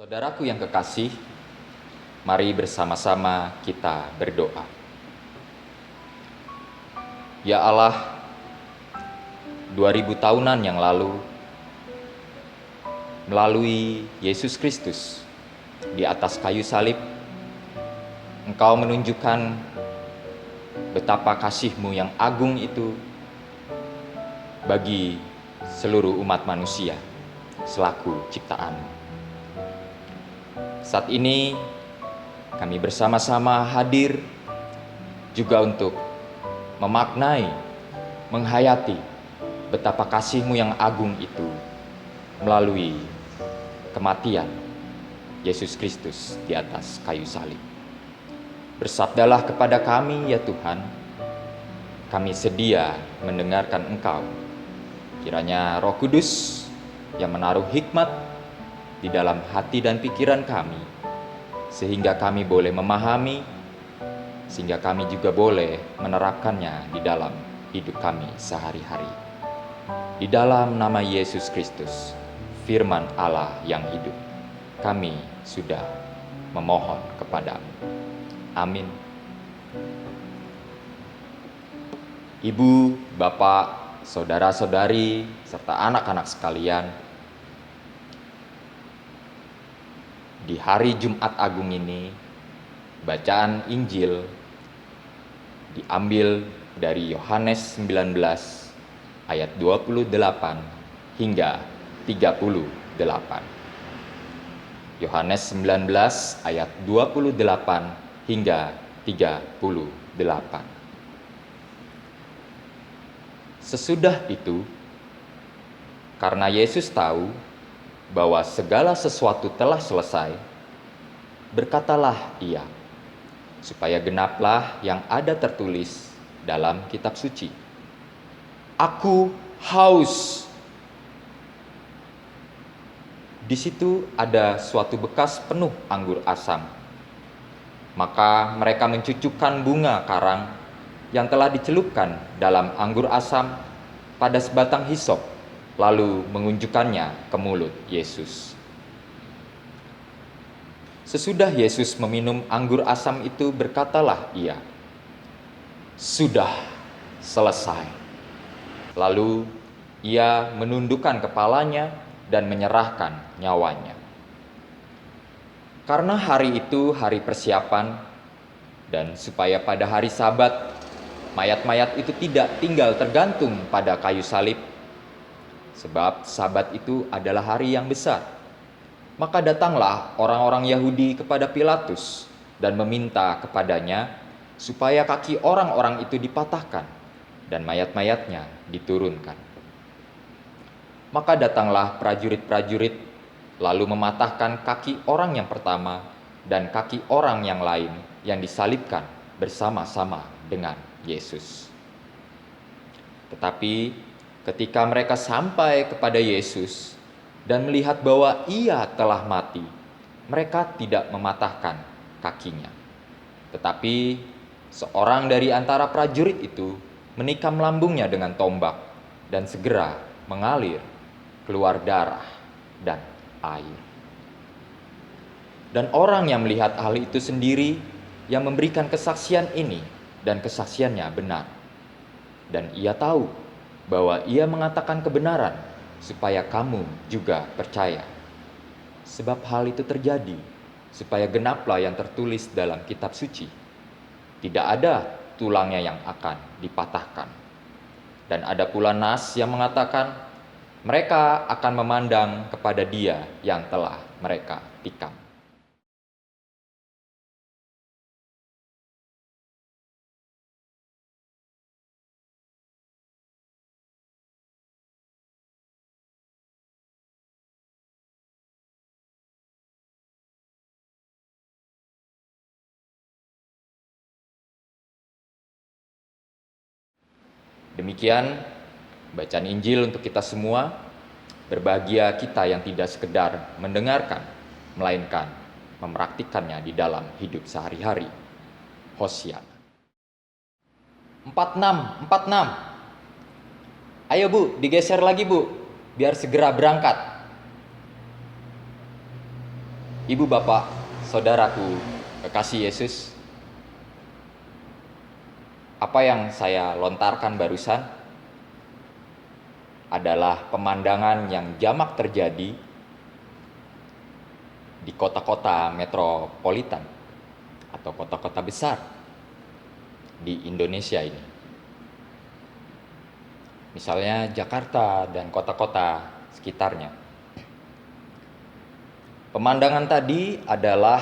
Saudaraku yang kekasih, mari bersama-sama kita berdoa. Ya Allah, 2000 tahunan yang lalu, melalui Yesus Kristus di atas kayu salib, Engkau menunjukkan betapa kasih-Mu yang agung itu bagi seluruh umat manusia selaku ciptaan. Saat ini kami bersama-sama hadir juga untuk memaknai, menghayati betapa kasih-Mu yang agung itu melalui kematian Yesus Kristus di atas kayu salib. Bersabdalah kepada kami ya Tuhan, kami sedia mendengarkan Engkau. Kiranya Roh Kudus yang menaruh hikmat di dalam hati dan pikiran kami, sehingga kami boleh memahami, sehingga kami juga boleh menerapkannya di dalam hidup kami sehari-hari. Di dalam nama Yesus Kristus, firman Allah yang hidup, kami sudah memohon kepadamu. Amin. Ibu, bapak, saudara-saudari, serta anak-anak sekalian, di hari Jumat Agung ini, bacaan Injil diambil dari Yohanes 19 ayat 28 hingga 38. Yohanes 19 ayat 28 hingga 38. Sesudah itu, karena Yesus tahu bahwa segala sesuatu telah selesai, berkatalah Ia, supaya genaplah yang ada tertulis dalam kitab suci. Aku haus. Di situ ada suatu bekas penuh anggur asam. Maka mereka mencucukkan bunga karang yang telah dicelupkan dalam anggur asam pada sebatang hisop, lalu mengunjukkannya ke mulut Yesus. Sesudah Yesus meminum anggur asam itu, berkatalah Ia, "Sudah selesai." Lalu Ia menundukkan kepalanya dan menyerahkan nyawanya. Karena hari itu hari persiapan, dan supaya pada hari Sabat mayat-mayat itu tidak tinggal tergantung pada kayu salib, sebab Sabat itu adalah hari yang besar. Maka datanglah orang-orang Yahudi kepada Pilatus dan meminta kepadanya supaya kaki orang-orang itu dipatahkan dan mayat-mayatnya diturunkan. Maka datanglah prajurit-prajurit lalu mematahkan kaki orang yang pertama dan kaki orang yang lain yang disalibkan bersama-sama dengan Yesus. Tetapi ketika mereka sampai kepada Yesus dan melihat bahwa Ia telah mati, mereka tidak mematahkan kakinya. Tetapi seorang dari antara prajurit itu menikam lambungnya dengan tombak, dan segera mengalir keluar darah dan air. Dan orang yang melihat hal itu sendiri yang memberikan kesaksian ini, dan kesaksiannya benar. Dan ia tahu bahwa ia mengatakan kebenaran supaya kamu juga percaya. Sebab hal itu terjadi supaya genaplah yang tertulis dalam kitab suci. Tidak ada tulangnya yang akan dipatahkan. Dan ada pula nas yang mengatakan mereka akan memandang kepada Dia yang telah mereka tikam. Demikian bacaan Injil untuk kita semua. Berbahagia kita yang tidak sekedar mendengarkan, melainkan mempraktikkannya di dalam hidup sehari-hari. Hosiana. 46, 46. Ayo Bu, digeser lagi Bu, biar segera berangkat. Ibu, bapak, saudaraku, kekasih Yesus, apa yang saya lontarkan barusan adalah pemandangan yang jamak terjadi di kota-kota metropolitan atau kota-kota besar di Indonesia ini. Misalnya Jakarta dan kota-kota sekitarnya. Pemandangan tadi adalah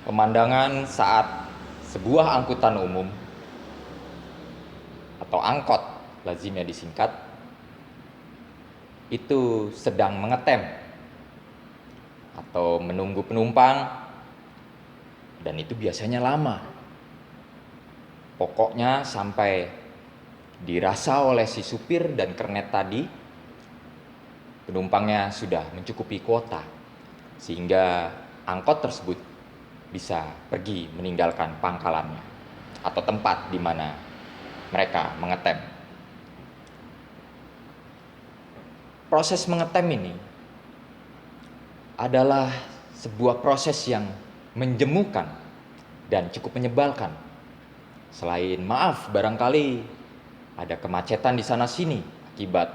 pemandangan saat sebuah angkutan umum atau angkot, lazimnya disingkat, itu sedang mengetem atau menunggu penumpang, dan itu biasanya lama. Pokoknya sampai dirasa oleh si supir dan kernet tadi penumpangnya sudah mencukupi kuota, sehingga angkot tersebut bisa pergi meninggalkan pangkalannya atau tempat di mana mereka mengetem. Proses mengetem ini adalah sebuah proses yang menjemukan dan cukup menyebalkan. Selain maaf, barangkali ada kemacetan di sana sini akibat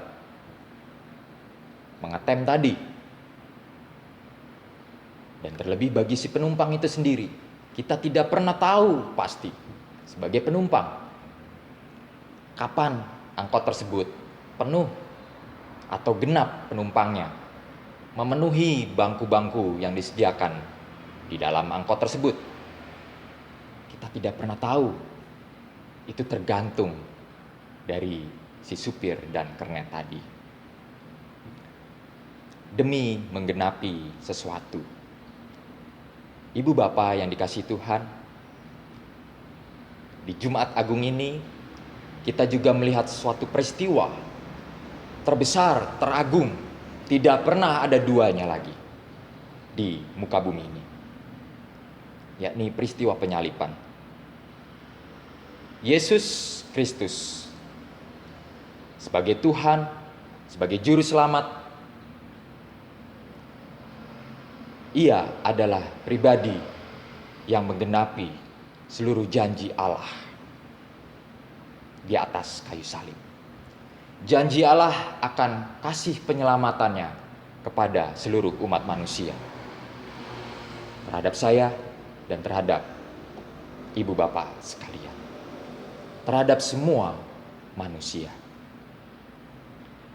mengetem tadi. Dan terlebih bagi si penumpang itu sendiri, kita tidak pernah tahu pasti sebagai penumpang kapan angkot tersebut penuh atau genap penumpangnya, memenuhi bangku-bangku yang disediakan di dalam angkot tersebut. Kita tidak pernah tahu. Itu tergantung dari si supir dan kernet tadi. Demi menggenapi sesuatu. Ibu bapak yang dikasihi Tuhan, di Jumat Agung ini kita juga melihat suatu peristiwa terbesar, teragung, tidak pernah ada duanya lagi di muka bumi ini, yakni peristiwa penyaliban. Yesus Kristus sebagai Tuhan, sebagai juru selamat, Ia adalah pribadi yang menggenapi seluruh janji Allah di atas kayu salib. Janji Allah akan kasih penyelamatannya kepada seluruh umat manusia, terhadap saya dan terhadap ibu bapak sekalian, terhadap semua manusia.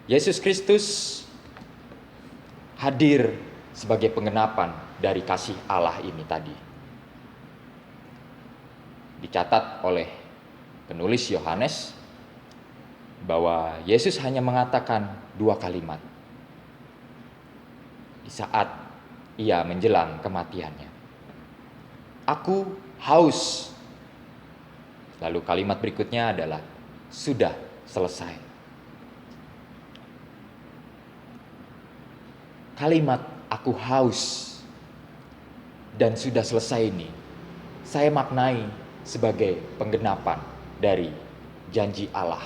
Yesus Kristus hadir sebagai penggenapan dari kasih Allah ini tadi. Dicatat oleh penulis Yohanes bahwa Yesus hanya mengatakan 2 kalimat di saat ia menjelang kematiannya. Aku haus. Lalu kalimat berikutnya adalah sudah selesai. Kalimat aku haus dan sudah selesai ini saya maknai sebagai penggenapan dari janji Allah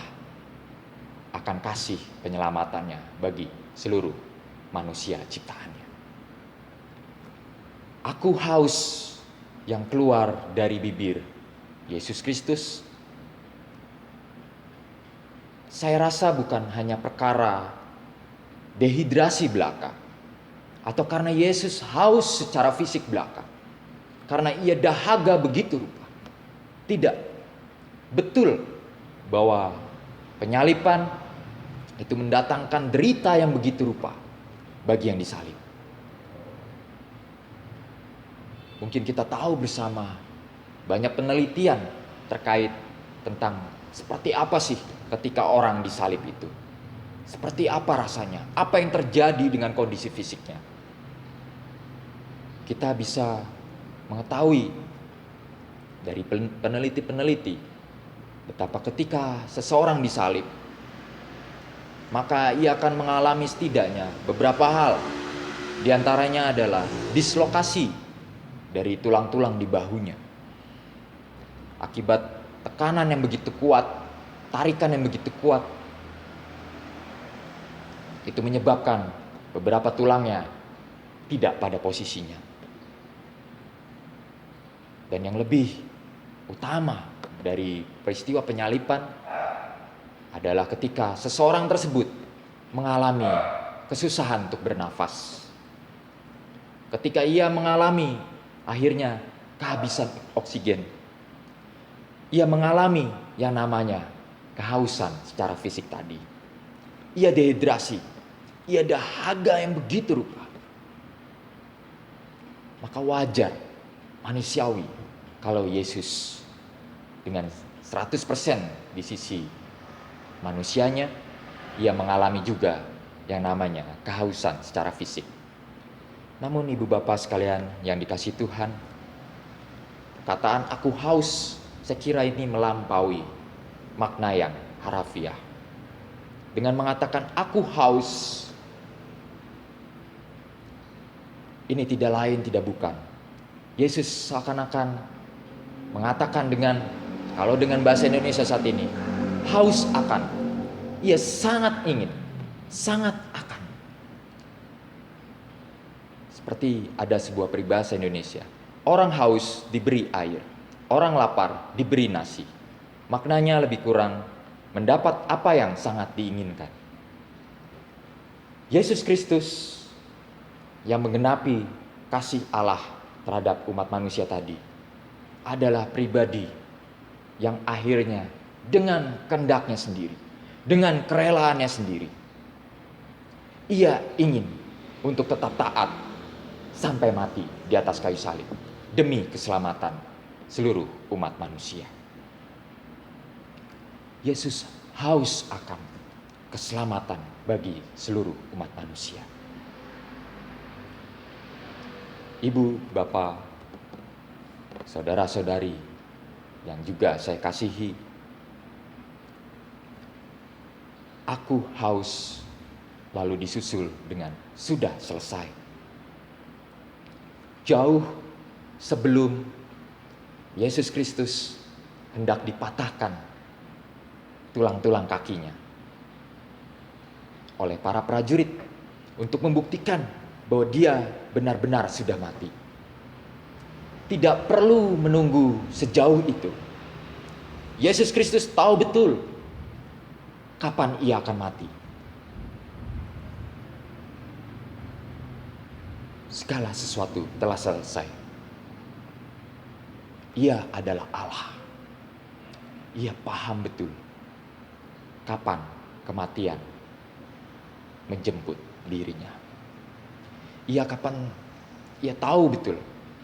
akan kasih penyelamatannya bagi seluruh manusia ciptaannya. Aku haus yang keluar dari bibir Yesus Kristus, saya rasa bukan hanya perkara dehidrasi belaka, atau karena Yesus haus secara fisik belaka, karena ia dahaga begitu rupa. Tidak. Betul bahwa penyaliban itu mendatangkan derita yang begitu rupa bagi yang disalib. Mungkin kita tahu bersama banyak penelitian terkait tentang seperti apa sih ketika orang disalib itu. Seperti apa rasanya? Apa yang terjadi dengan kondisi fisiknya? Kita bisa mengetahui dari peneliti-peneliti betapa ketika seseorang disalib, maka ia akan mengalami setidaknya beberapa hal. Di antaranya adalah dislokasi dari tulang-tulang di bahunya akibat tekanan yang begitu kuat, tarikan yang begitu kuat. Itu menyebabkan beberapa tulangnya tidak pada posisinya. Dan yang lebih utama dari peristiwa penyaliban adalah ketika seseorang tersebut mengalami kesusahan untuk bernafas. Ketika ia mengalami akhirnya kehabisan oksigen. Ia mengalami yang namanya kehausan secara fisik tadi. Ia dehidrasi. Ia dahaga yang begitu rupa. Maka wajar, manusiawi kalau Yesus dengan 100% di sisi manusianya, ia mengalami juga yang namanya kehausan secara fisik. Namun ibu bapak sekalian yang dikasihi Tuhan, kataan aku haus, saya kira ini melampaui makna yang harafiah. Dengan mengatakan aku haus, ini tidak lain tidak bukan. Yesus seakan-akan mengatakan kalau dengan bahasa Indonesia saat ini, haus akan. Ia sangat ingin, sangat akan. Seperti ada sebuah peribahasa Indonesia. Orang haus diberi air, orang lapar diberi nasi. Maknanya lebih kurang mendapat apa yang sangat diinginkan. Yesus Kristus yang menggenapi kasih Allah terhadap umat manusia tadi adalah pribadi yang akhirnya dengan kehendaknya sendiri, dengan kerelaannya sendiri, ia ingin untuk tetap taat sampai mati di atas kayu salib demi keselamatan seluruh umat manusia. Yesus haus akan keselamatan bagi seluruh umat manusia. Ibu, bapak, saudara-saudari yang juga saya kasihi, aku haus lalu disusul dengan sudah selesai. Jauh sebelum Yesus Kristus hendak dipatahkan tulang-tulang kakinya oleh para prajurit untuk membuktikan bahwa dia benar-benar sudah mati. Tidak perlu menunggu sejauh itu. Yesus Kristus tahu betul kapan ia akan mati. Segala sesuatu telah selesai. Ia adalah Allah. Ia paham betul kapan kematian menjemput dirinya. Ia tahu betul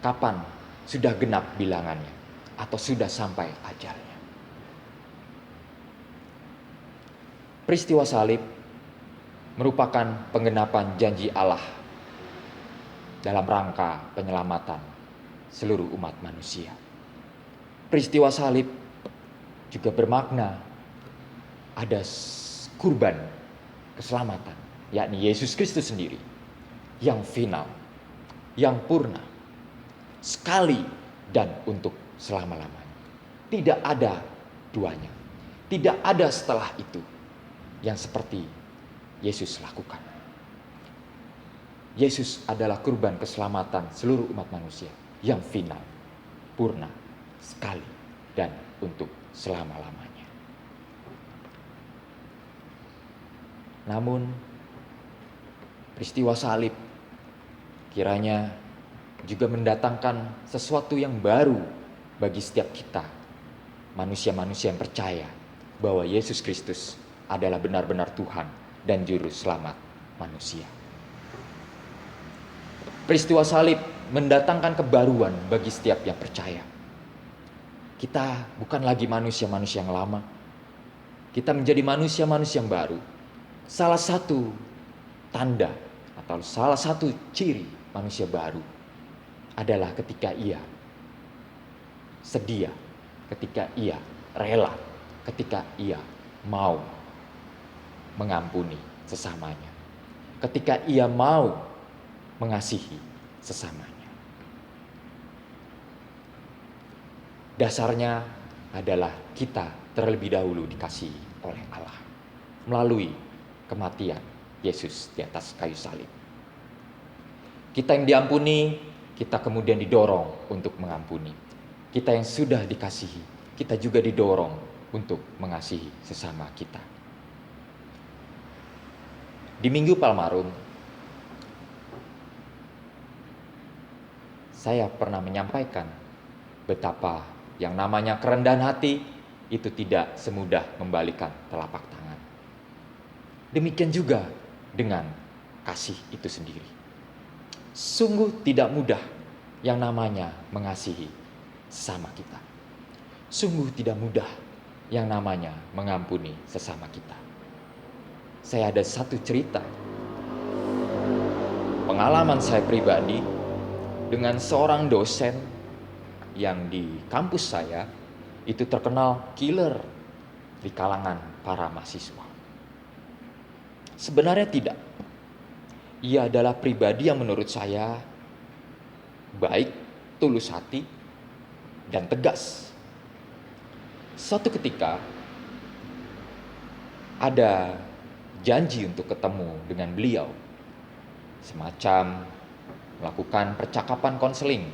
kapan sudah genap bilangannya atau sudah sampai ajalnya. Peristiwa salib merupakan penggenapan janji Allah dalam rangka penyelamatan seluruh umat manusia. Peristiwa salib juga bermakna ada kurban keselamatan, yakni Yesus Kristus sendiri, yang final, yang purna, sekali dan untuk selama-lamanya. Tidak ada duanya. Tidak ada setelah itu yang seperti Yesus lakukan. Yesus adalah kurban keselamatan seluruh umat manusia yang final, purna, sekali dan untuk selama-lamanya. Namun peristiwa salib kiranya juga mendatangkan sesuatu yang baru bagi setiap kita, manusia-manusia yang percaya bahwa Yesus Kristus adalah benar-benar Tuhan dan Juru Selamat manusia. Peristiwa salib mendatangkan kebaruan bagi setiap yang percaya. Kita bukan lagi manusia-manusia yang lama. Kita menjadi manusia-manusia yang baru. Salah satu tanda atau salah satu ciri manusia baru adalah ketika ia sedia, ketika ia rela, ketika ia mau mengampuni sesamanya, ketika ia mau mengasihi sesamanya. Dasarnya adalah kita terlebih dahulu dikasihi oleh Allah melalui kematian Yesus di atas kayu salib. Kita yang diampuni, kita kemudian didorong untuk mengampuni. Kita yang sudah dikasihi, kita juga didorong untuk mengasihi sesama kita. Di Minggu Palmarum, saya pernah menyampaikan betapa yang namanya kerendahan hati itu tidak semudah membalikan telapak tangan. Demikian juga dengan kasih itu sendiri. Sungguh tidak mudah yang namanya mengasihi sesama kita. Sungguh tidak mudah yang namanya mengampuni sesama kita. Saya ada satu cerita. Pengalaman saya pribadi dengan seorang dosen yang di kampus saya itu terkenal killer di kalangan para mahasiswa. Sebenarnya tidak. Ia adalah pribadi yang menurut saya baik, tulus hati, dan tegas. Suatu ketika ada janji untuk ketemu dengan beliau, semacam melakukan percakapan konseling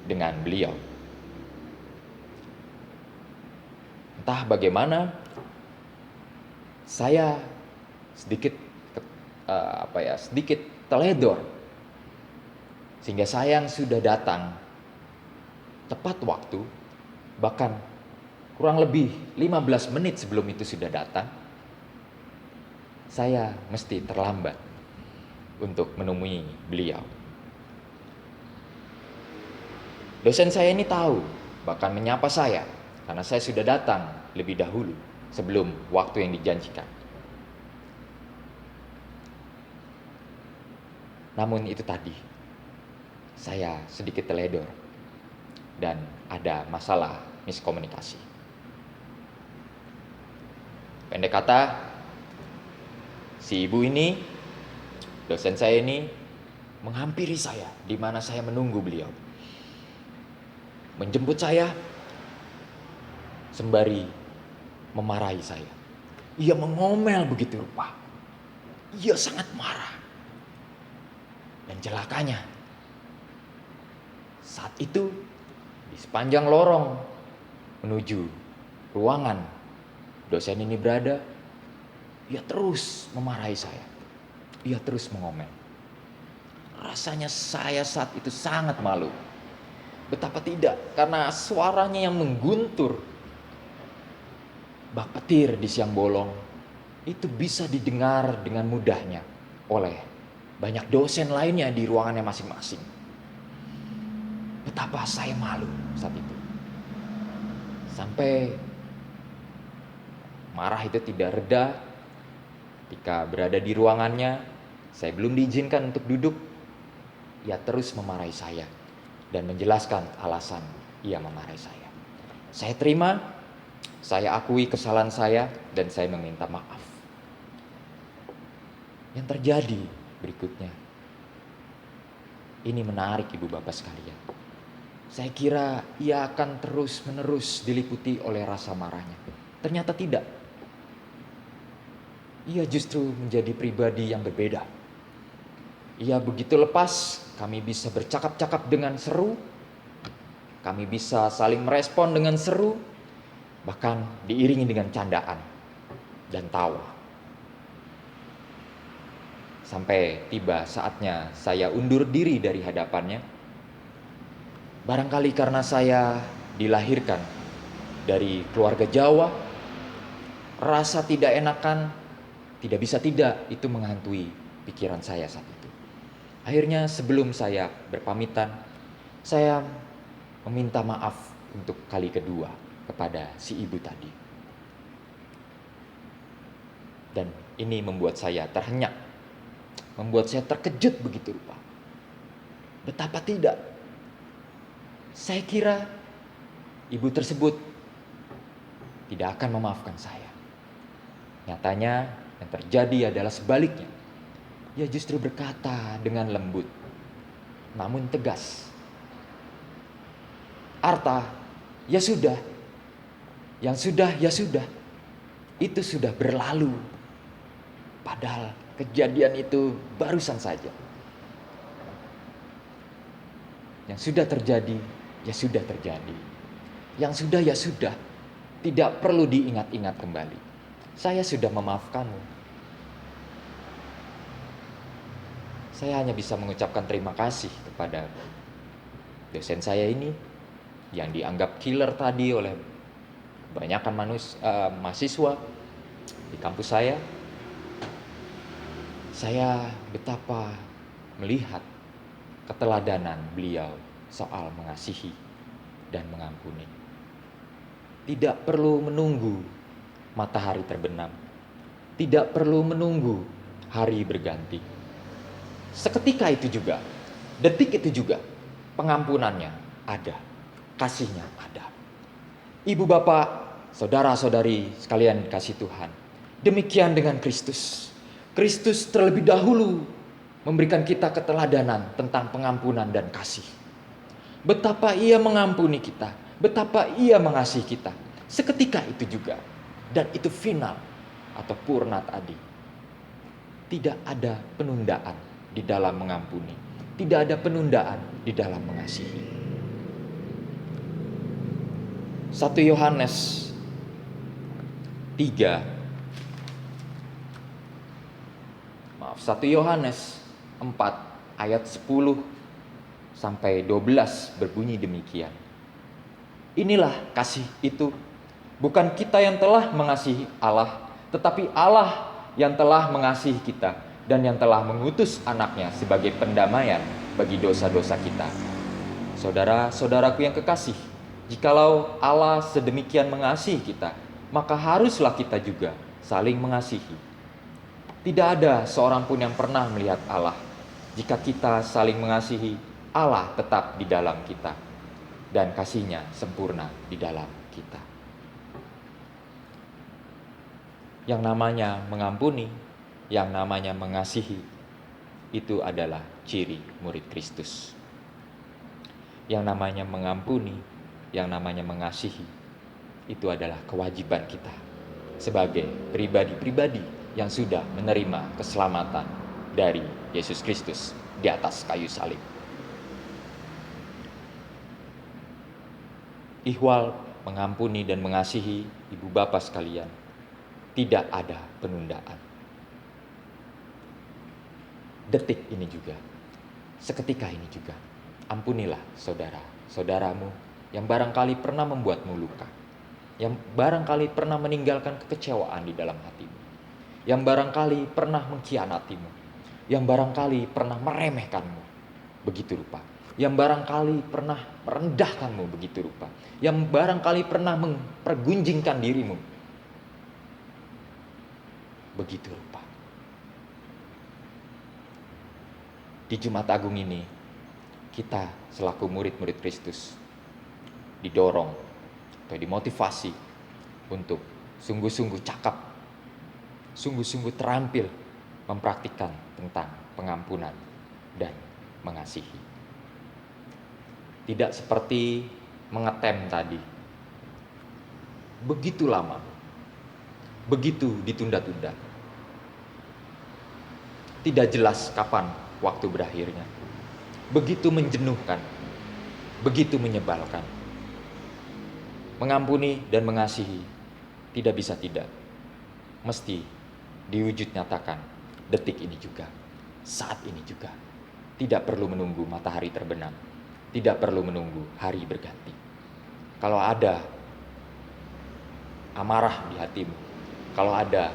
dengan beliau. Entah bagaimana, saya sedikit teledor, sehingga saya yang sudah datang tepat waktu, bahkan kurang lebih 15 menit sebelum itu sudah datang, saya mesti terlambat untuk menemui beliau. Dosen saya ini tahu, bahkan menyapa saya, karena saya sudah datang lebih dahulu sebelum waktu yang dijanjikan. Namun itu tadi, saya sedikit teledor dan ada masalah miskomunikasi. Pendek kata, si ibu ini, dosen saya ini, menghampiri saya di mana saya menunggu beliau. Menjemput saya sembari memarahi saya. Ia mengomel begitu rupa. Ia sangat marah. Dan celakanya, saat itu di sepanjang lorong menuju ruangan dosen ini berada, ia terus memarahi saya. Ia terus mengomel. Rasanya saya saat itu sangat malu. Betapa tidak, karena suaranya yang mengguntur bak petir di siang bolong itu bisa didengar dengan mudahnya oleh banyak dosen lainnya di ruangannya masing-masing. Betapa saya malu saat itu. Sampai marah itu tidak reda ketika berada di ruangannya. Saya belum diizinkan untuk duduk. Ia terus memarahi saya dan menjelaskan alasan ia memarahi saya. Saya terima, saya akui kesalahan saya, dan saya meminta maaf. Yang terjadi berikutnya, ini menarik ibu bapak sekalian. Saya kira ia akan terus-menerus diliputi oleh rasa marahnya. Ternyata tidak. Ia justru menjadi pribadi yang berbeda. Ia begitu lepas, kami bisa bercakap-cakap dengan seru, kami bisa saling merespon dengan seru, bahkan diiringi dengan candaan dan tawa. Sampai tiba saatnya saya undur diri dari hadapannya. Barangkali karena saya dilahirkan dari keluarga Jawa, rasa tidak enakan, tidak bisa tidak, itu menghantui pikiran saya saat itu. Akhirnya sebelum saya berpamitan, saya meminta maaf untuk kali kedua kepada si ibu tadi. Dan ini membuat saya terhenyak, membuat saya terkejut begitu rupa. Betapa tidak. Saya kira ibu tersebut tidak akan memaafkan saya. Nyatanya yang terjadi adalah sebaliknya. Ia justru berkata dengan lembut, namun tegas. Arta, ya sudah. Yang sudah, ya sudah. Itu sudah berlalu. Padahal kejadian itu barusan saja. Yang sudah terjadi, ya sudah terjadi. Yang sudah, ya sudah. Tidak perlu diingat-ingat kembali. Saya sudah memaafkanmu. Saya hanya bisa mengucapkan terima kasih kepada dosen saya ini yang dianggap killer tadi oleh kebanyakan mahasiswa di kampus saya. Saya betapa melihat keteladanan beliau soal mengasihi dan mengampuni. Tidak perlu menunggu matahari terbenam. Tidak perlu menunggu hari berganti. Seketika itu juga, detik itu juga, pengampunannya ada, kasihnya ada. Ibu bapak, saudara-saudari sekalian kasih Tuhan, demikian dengan Kristus. Kristus terlebih dahulu memberikan kita keteladanan tentang pengampunan dan kasih. Betapa ia mengampuni kita, betapa ia mengasihi kita. Seketika itu juga, dan itu final atau purna tadi. Tidak ada penundaan di dalam mengampuni, tidak ada penundaan di dalam mengasihi. 1 Yohanes 4 ayat 10 sampai 12 berbunyi demikian. Inilah kasih itu, bukan kita yang telah mengasihi Allah, tetapi Allah yang telah mengasihi kita dan yang telah mengutus anaknya sebagai pendamaian bagi dosa-dosa kita. Saudara-saudaraku yang kekasih, jikalau Allah sedemikian mengasihi kita, maka haruslah kita juga saling mengasihi. Tidak ada seorang pun yang pernah melihat Allah. Jika kita saling mengasihi, Allah tetap di dalam kita dan kasih-Nya sempurna di dalam kita. Yang namanya mengampuni, yang namanya mengasihi, itu adalah ciri murid Kristus. Yang namanya mengampuni, yang namanya mengasihi, itu adalah kewajiban kita sebagai pribadi-pribadi yang sudah menerima keselamatan dari Yesus Kristus di atas kayu salib. Ihwal mengampuni dan mengasihi ibu bapak sekalian, tidak ada penundaan. Detik ini juga, seketika ini juga, ampunilah saudara-saudaramu yang barangkali pernah membuatmu luka, yang barangkali pernah meninggalkan kekecewaan di dalam hatimu, yang barangkali pernah mengkhianatimu, yang barangkali pernah meremehkanmu begitu rupa, yang barangkali pernah merendahkanmu begitu rupa, yang barangkali pernah mempergunjingkan dirimu begitu rupa. Di Jumat Agung ini, kita selaku murid-murid Kristus didorong atau dimotivasi untuk sungguh-sungguh cakap, sungguh-sungguh terampil mempraktikkan tentang pengampunan dan mengasihi. Tidak seperti mengetem tadi, begitu lama, begitu ditunda-tunda, tidak jelas kapan waktu berakhirnya, begitu menjenuhkan, begitu menyebalkan. Mengampuni dan mengasihi tidak bisa tidak, mesti diwujud nyatakan detik ini juga, saat ini juga. Tidak perlu menunggu matahari terbenam, tidak perlu menunggu hari berganti. Kalau ada amarah di hatimu, kalau ada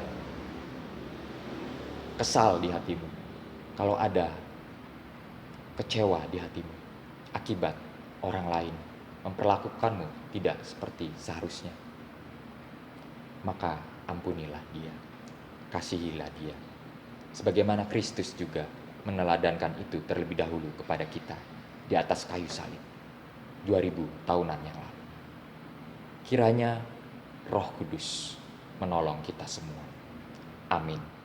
kesal di hatimu, kalau ada kecewa di hatimu akibat orang lain memperlakukanmu tidak seperti seharusnya, maka ampunilah dia, kasihilah dia, sebagaimana Kristus juga meneladankan itu terlebih dahulu kepada kita di atas kayu salib 2000 tahunan yang lalu. Kiranya Roh Kudus menolong kita semua. Amin.